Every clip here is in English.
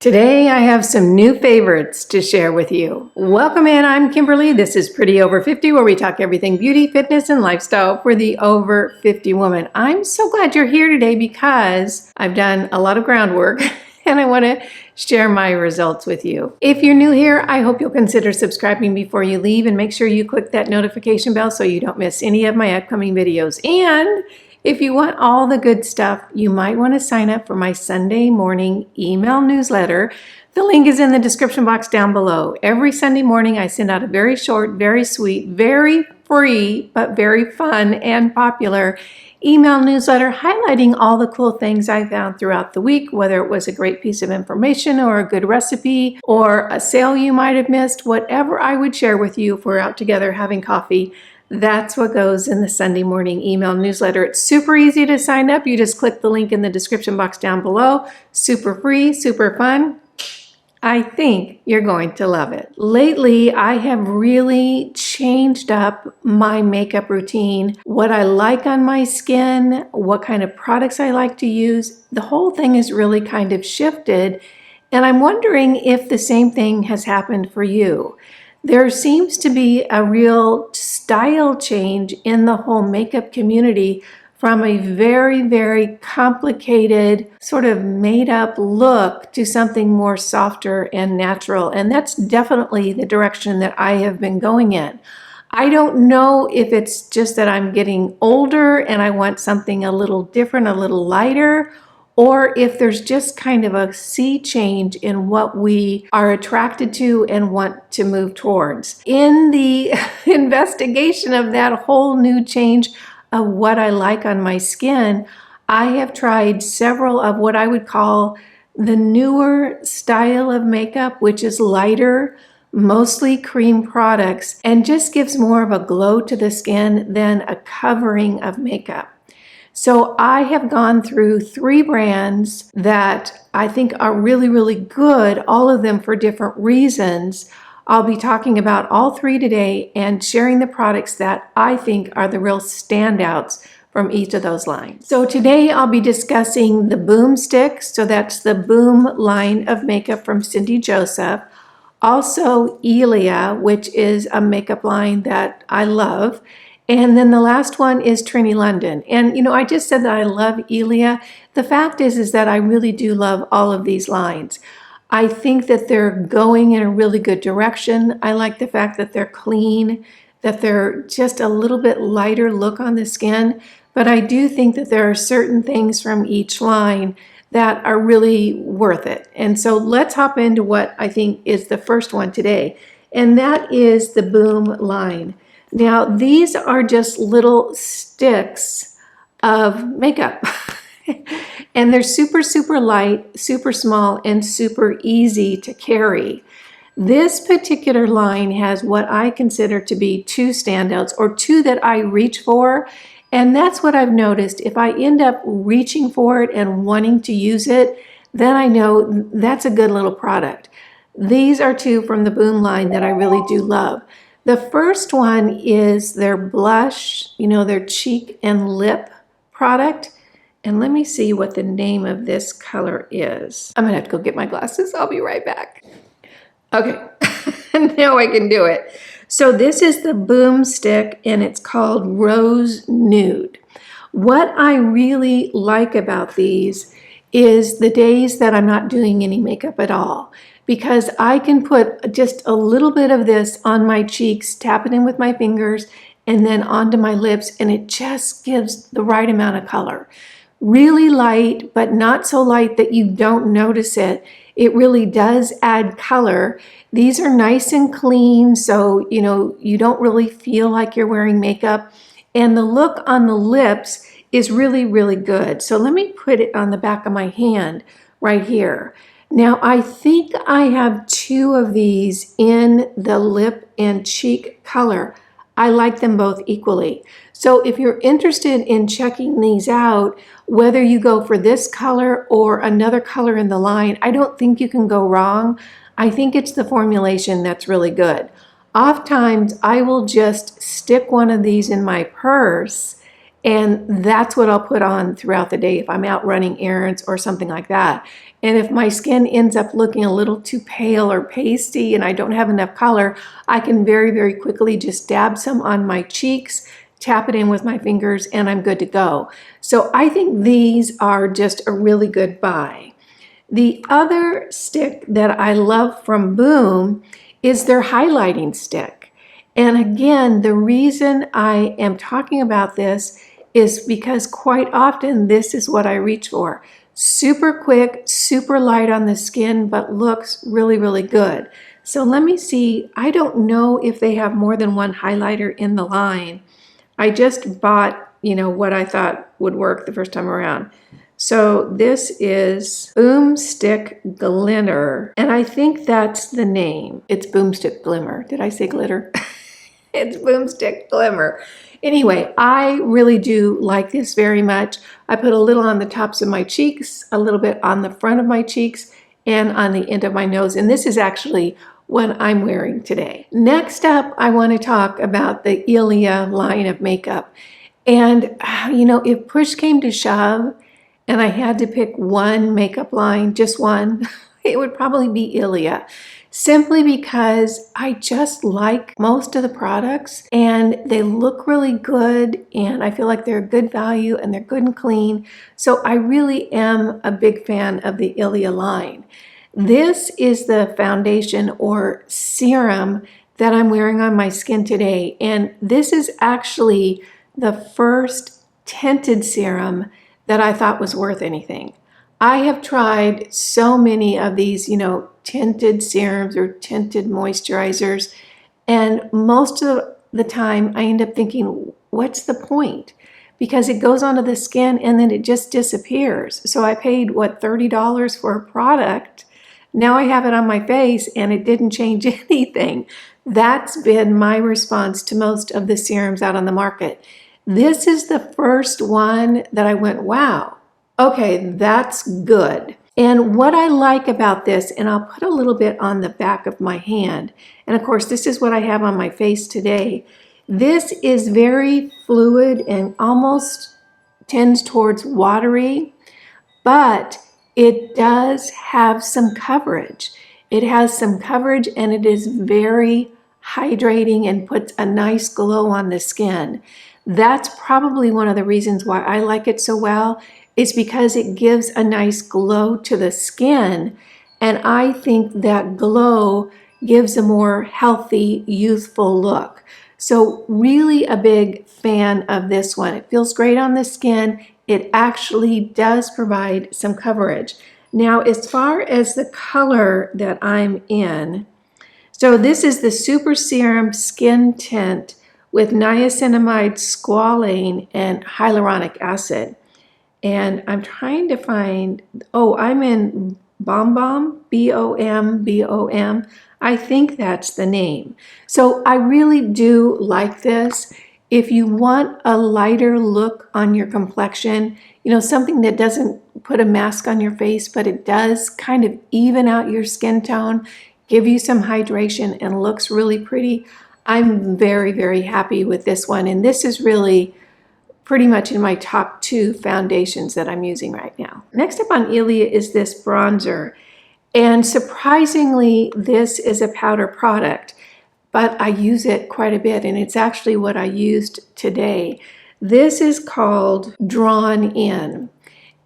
Today I have some new favorites to share with you. Welcome in, I'm Kimberly. This is Pretty Over 50, where we talk everything beauty, fitness, and lifestyle for the over 50 woman. I'm so glad you're here today because I've done a lot of groundwork and I want to share my results with you. If you're new here, I hope you'll consider subscribing before you leave and make sure you click that notification bell so you don't miss any of my upcoming videos. And if you want all the good stuff, you might want to sign up for my Sunday morning email newsletter. The link is in the description box down below. Every Sunday morning, I send out a very short, very sweet, very free, but very fun and popular email newsletter highlighting all the cool things I found throughout the week, whether it was a great piece of information or a good recipe or a sale you might have missed, whatever I would share with you if we're out together having coffee. That's what goes in the Sunday morning email newsletter. It's super easy to sign up. You just click the link in the description box down below. Super free, super fun. I think you're going to love it. Lately, I have really changed up my makeup routine, what I like on my skin, what kind of products I like to use. The whole thing has really kind of shifted, and I'm wondering if the same thing has happened for you. There seems to be a real style change in the whole makeup community from a very, very complicated, sort of made up look to something more softer and natural. And that's definitely the direction that I have been going in. I don't know if it's just that I'm getting older and I want something a little different, a little lighter, or if there's just kind of a sea change in what we are attracted to and want to move towards. In the investigation of that whole new change of what I like on my skin, I have tried several of what I would call the newer style of makeup, which is lighter, mostly cream products, and just gives more of a glow to the skin than a covering of makeup. So I have gone through 3 brands that I think are really, really good, all of them for different reasons. I'll be talking about all 3 today and sharing the products that I think are the real standouts from each of those lines. So today I'll be discussing the Boom Stick. So that's the Boom line of makeup from Cindy Joseph. Also Ilia, which is a makeup line that I love. And then the last one is Trinny London. And you know, I just said that I love Ilia. The fact is that I really do love all of these lines. I think that they're going in a really good direction. I like the fact that they're clean, that they're just a little bit lighter look on the skin. But I do think that there are certain things from each line that are really worth it. And so let's hop into what I think is the first one today. And that is the Boom line. Now, these are just little sticks of makeup and they're super, super light, super small, and super easy to carry. This particular line has what I consider to be 2 standouts, or 2 that I reach for. And that's what I've noticed. If I end up reaching for it and wanting to use it, then I know that's a good little product. These are 2 from the Boom line that I really do love. The first one is their blush, you know, their cheek and lip product. And let me see what the name of this color is. I'm gonna have to go get my glasses. I'll be right back. Okay, now I can do it. So this is the Boom Stick and it's called Rose Nude. What I really like about these is the days that I'm not doing any makeup at all, because I can put just a little bit of this on my cheeks, tap it in with my fingers, and then onto my lips, and it just gives the right amount of color. Really light, but not so light that you don't notice it. It really does add color. These are nice and clean, so you know you don't really feel like you're wearing makeup. And the look on the lips is really, really good. So let me put it on the back of my hand right here. Now, I think I have 2 of these in the lip and cheek color. I like them both equally. So if you're interested in checking these out, whether you go for this color or another color in the line, I don't think you can go wrong. I think it's the formulation that's really good. Oftentimes, I will just stick one of these in my purse, and that's what I'll put on throughout the day if I'm out running errands or something like that. And if my skin ends up looking a little too pale or pasty and I don't have enough color, I can very, very quickly just dab some on my cheeks, tap it in with my fingers, and I'm good to go. So I think these are just a really good buy. The other stick that I love from Boom is their highlighting stick. And again, the reason I am talking about this is because quite often this is what I reach for. Super quick, super light on the skin, but looks really, really good. So let me see. I don't know if they have more than one highlighter in the line. I just bought, what I thought would work the first time around. So this is Boomstick Glitter, and I think that's the name. It's Boomstick Glimmer. Did I say glitter? It's Boomstick Glimmer. Anyway, I really do like this very much. I put a little on the tops of my cheeks, a little bit on the front of my cheeks, and on the end of my nose. And this is actually what I'm wearing today. Next up, I want to talk about the Ilia line of makeup. And, if push came to shove and I had to pick one makeup line, just one, it would probably be Ilia. Simply because I just like most of the products and they look really good and I feel like they're a good value and they're good and clean. So I really am a big fan of the Ilia line. This is the foundation or serum that I'm wearing on my skin today. And this is actually the first tinted serum that I thought was worth anything. I have tried so many of these, tinted serums or tinted moisturizers, and most of the time I end up thinking, what's the point? Because it goes onto the skin and then it just disappears. So I paid, $30 for a product. Now I have it on my face and it didn't change anything. That's been my response to most of the serums out on the market. This is the first one that I went, wow, okay, that's good. And what I like about this, and I'll put a little bit on the back of my hand, and of course this is what I have on my face today. This is very fluid and almost tends towards watery, but it does have some coverage. It has some coverage and it is very hydrating and puts a nice glow on the skin. That's probably one of the reasons why I like it so well. It's because it gives a nice glow to the skin, and I think that glow gives a more healthy, youthful look. So really a big fan of this one. It feels great on the skin. It actually does provide some coverage. Now, as far as the color that I'm in, so this is the Super Serum Skin Tint with niacinamide, squalane, and hyaluronic acid. And I'm trying to find, I'm in BOM, B-O-M. I think that's the name. So I really do like this. If you want a lighter look on your complexion, something that doesn't put a mask on your face, but it does kind of even out your skin tone, give you some hydration and looks really pretty. I'm very, very happy with this one. And this is really pretty much in my top 2 foundations that I'm using right now. Next up on Ilia is this bronzer. And surprisingly, this is a powder product, but I use it quite a bit, and it's actually what I used today. This is called Drawn In.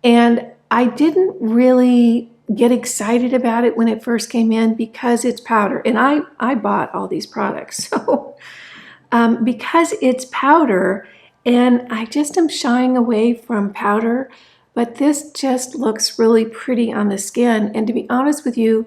And I didn't really get excited about it when it first came in because it's powder. And I bought all these products. So because it's powder, and I just am shying away from powder, but this just looks really pretty on the skin. And to be honest with you,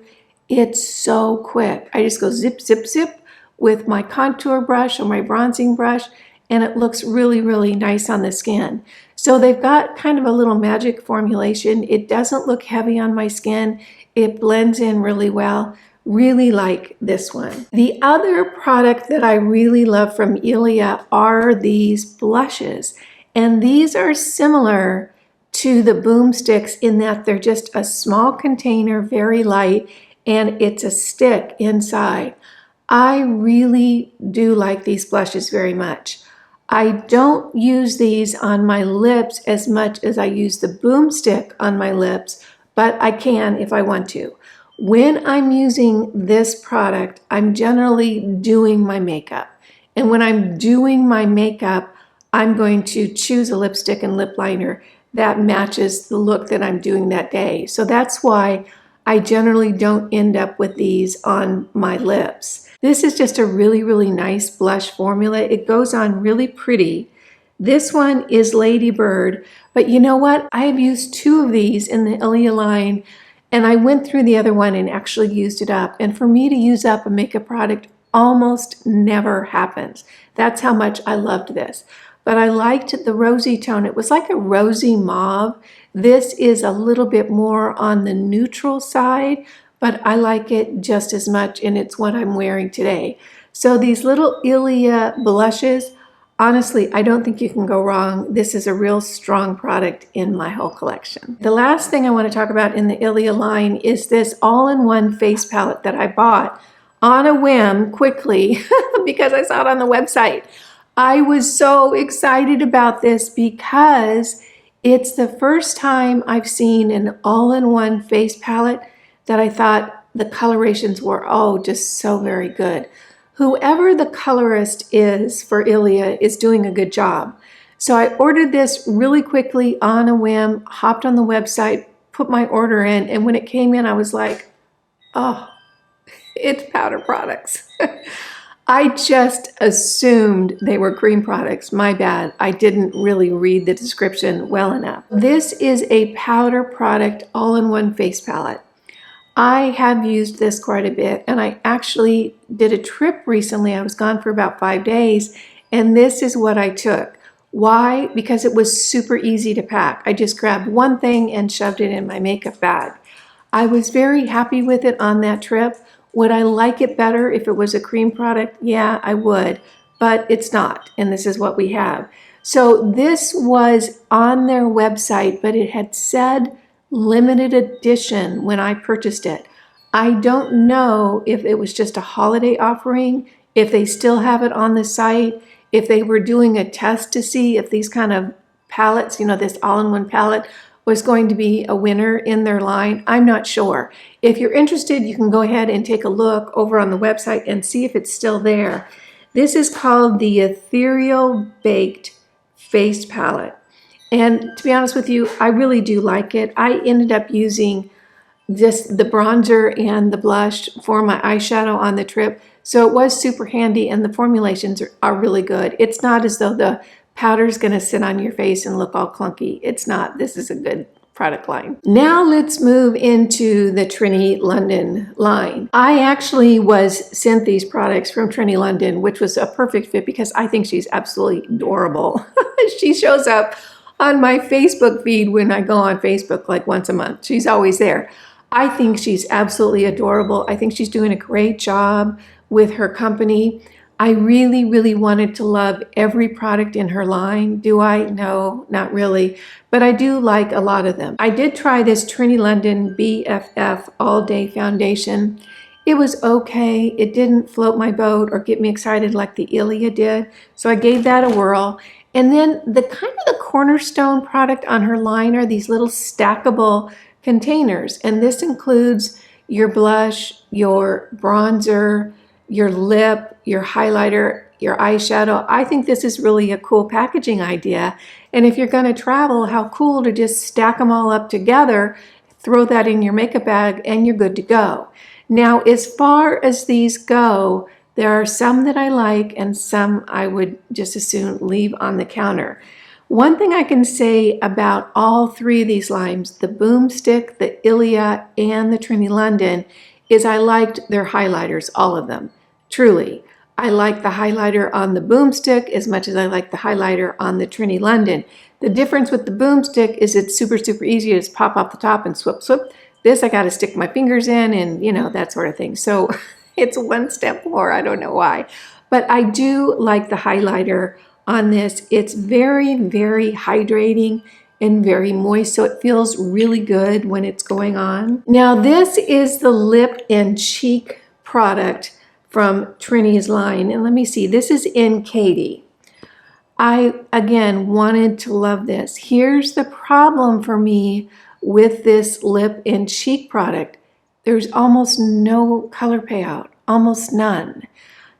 it's so quick. I just go zip, zip, zip with my contour brush or my bronzing brush, and it looks really, really nice on the skin. So they've got kind of a little magic formulation. It doesn't look heavy on my skin. It blends in really well. Really like this one. The other product that I really love from Ilia are these blushes. And these are similar to the Boomsticks in that they're just a small container, very light, and it's a stick inside. I really do like these blushes very much. I don't use these on my lips as much as I use the Boomstick on my lips, but I can if I want to. When I'm using this product, I'm generally doing my makeup. And when I'm doing my makeup, I'm going to choose a lipstick and lip liner that matches the look that I'm doing that day. So that's why I generally don't end up with these on my lips. This is just a really, really nice blush formula. It goes on really pretty. This one is Lady Bird, but you know what? I have used 2 of these in the Ilia line, and I went through the other one and actually used it up. And for me to use up a makeup product almost never happens. That's how much I loved this. But I liked the rosy tone. It was like a rosy mauve. This is a little bit more on the neutral side, but I like it just as much, and it's what I'm wearing today. So these little Ilia blushes, honestly, I don't think you can go wrong. This is a real strong product in my whole collection. The last thing I want to talk about in the Ilia line is this all-in-one face palette that I bought on a whim quickly because I saw it on the website. I was so excited about this because it's the first time I've seen an all-in-one face palette that I thought the colorations were, oh, just so very good. Whoever the colorist is for Ilia is doing a good job. So I ordered this really quickly on a whim, hopped on the website, put my order in, and when it came in, I was like, oh, it's powder products. I just assumed they were cream products. My bad. I didn't really read the description well enough. This is a powder product all-in-one face palette. I have used this quite a bit, and I actually did a trip recently. I was gone for about 5 days, and this is what I took. Why? Because it was super easy to pack. I just grabbed one thing and shoved it in my makeup bag. I was very happy with it on that trip. Would I like it better if it was a cream product? Yeah, I would, but it's not, and this is what we have. So this was on their website, but it had said limited edition when I purchased it. I don't know if it was just a holiday offering, if they still have it on the site, if they were doing a test to see if these kind of palettes, this all-in-one palette was going to be a winner in their line. I'm not sure. If you're interested, you can go ahead and take a look over on the website and see if it's still there. This is called the Ethereal Baked Face Palette. And to be honest with you, I really do like it. I ended up using just the bronzer and the blush for my eyeshadow on the trip. So it was super handy, and the formulations are really good. It's not as though the powder's gonna sit on your face and look all clunky. It's not. This is a good product line. Now let's move into the Trinny London line. I actually was sent these products from Trinny London, which was a perfect fit because I think she's absolutely adorable. She shows up on my Facebook feed when I go on Facebook like once a month. She's always there. I think she's absolutely adorable. I think she's doing a great job with her company. I really, really wanted to love every product in her line. Do I? No, not really. But I do like a lot of them. I did try this Trinny London BFF All Day Foundation. It was okay. It didn't float my boat or get me excited like the Ilia did. So I gave that a whirl. And then the kind of the cornerstone product on her line are these little stackable containers. And this includes your blush, your bronzer, your lip, your highlighter, your eyeshadow. I think this is really a cool packaging idea. And if you're going to travel, how cool to just stack them all up together, throw that in your makeup bag, and you're good to go. Now, as far as these go, there are some that I like and some I would just as soon leave on the counter. One thing I can say about all 3 of these lines, the Boomstick, the Ilia, and the Trinny London, is I liked their highlighters, all of them. Truly. I like the highlighter on the Boomstick as much as I like the highlighter on the Trinny London. The difference with the Boomstick is it's super, super easy to just pop off the top and swoop, swoop. This I got to stick my fingers in and, that sort of thing. So it's one step more. I don't know why. But I do like the highlighter on this. It's very, very hydrating and very moist, so it feels really good when it's going on. Now, this is the lip and cheek product from Trinny's line. And let me see, this is in Katie. I, again, wanted to love this. Here's the problem for me with this lip and cheek product, there's almost no color payout, almost none.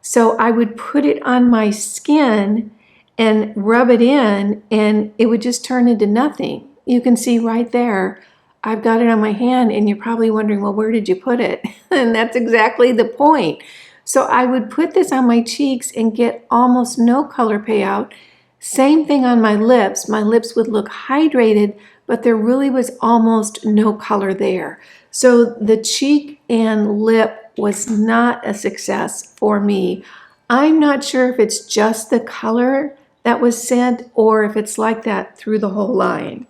So I would put it on my skin and rub it in, and it would just turn into nothing. You can see right there, I've got it on my hand, and you're probably wondering, well, where did you put it? And that's exactly the point. So I would put this on my cheeks and get almost no color payout. Same thing on my lips. My lips would look hydrated, but there really was almost no color there. So the cheek and lip was not a success for me. I'm not sure if it's just the color that was sent or if it's like that through the whole line.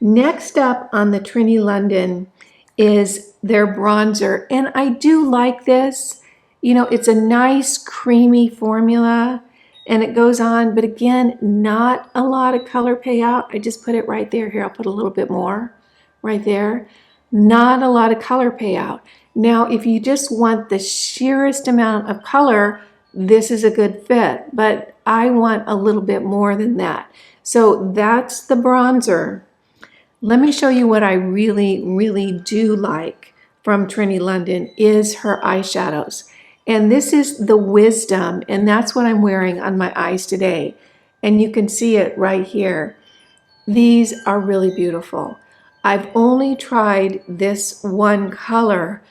Next up on the Trinny London is their bronzer, and I do like this. You know, it's a nice creamy formula and it goes on, but again, not a lot of color payout. I just put it right there. Here, I'll put a little bit more right there. Not a lot of color payout. Now, if you just want the sheerest amount of color, this is a good fit, but I want a little bit more than that. So that's the bronzer. Let me show you what I really, really do like from Trinny London is her eyeshadows. And this is the Wisdom, and that's what I'm wearing on my eyes today. And you can see it right here. These are really beautiful. I've only tried this one color.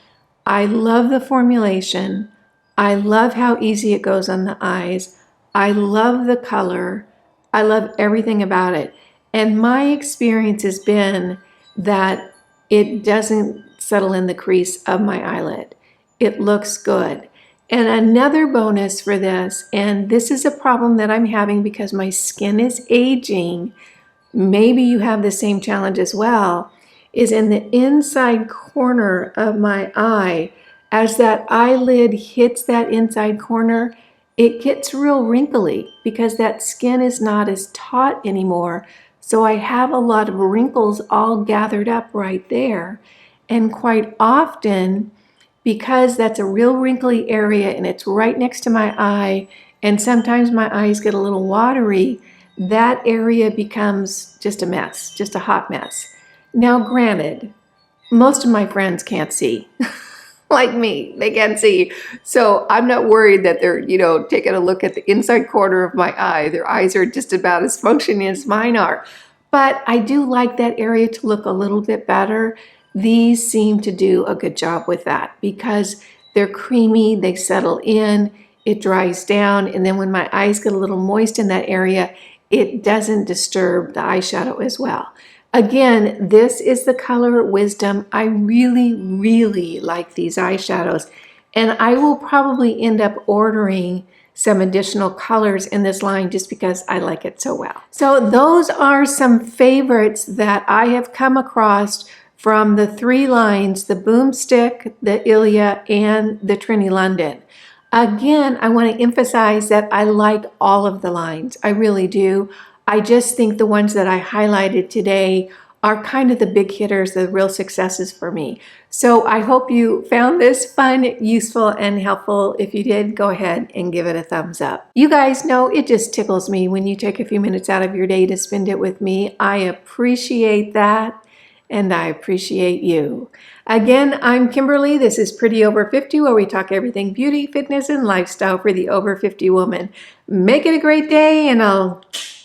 I love the formulation. I love how easy it goes on the eyes. I love the color. I love everything about it. And my experience has been that it doesn't settle in the crease of my eyelid. It looks good. And another bonus for this, and this is a problem that I'm having because my skin is aging, maybe you have the same challenge as well, is in the inside corner of my eye. As that eyelid hits that inside corner, it gets real wrinkly because that skin is not as taut anymore. So I have a lot of wrinkles all gathered up right there. And quite often, because that's a real wrinkly area and it's right next to my eye, and sometimes my eyes get a little watery, that area becomes just a mess, just a hot mess. Now, granted, most of my friends can't see. Like me, they can't see. So I'm not worried that they're, taking a look at the inside corner of my eye. Their eyes are just about as functioning as mine are. But I do like that area to look a little bit better. These seem to do a good job with that because they're creamy, they settle in, it dries down, and then when my eyes get a little moist in that area, it doesn't disturb the eyeshadow as well. Again, this is the color Wisdom. I really, really like these eyeshadows, and I will probably end up ordering some additional colors in this line just because I like it so well. So those are some favorites that I have come across from the three lines, the Boomstick, the Ilia, and the Trinny London. Again, I want to emphasize that I like all of the lines. I really do. I just think the ones that I highlighted today are kind of the big hitters, the real successes for me. So I hope you found this fun, useful, and helpful. If you did, go ahead and give it a thumbs up. You guys know it just tickles me when you take a few minutes out of your day to spend it with me. I appreciate that, and I appreciate you. Again, I'm Kimberly. This is Pretty Over 50, where we talk everything beauty, fitness, and lifestyle for the over 50 woman. Make it a great day, and I'll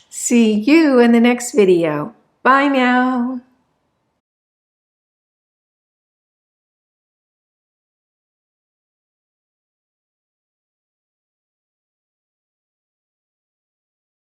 see you in the next video. Bye now.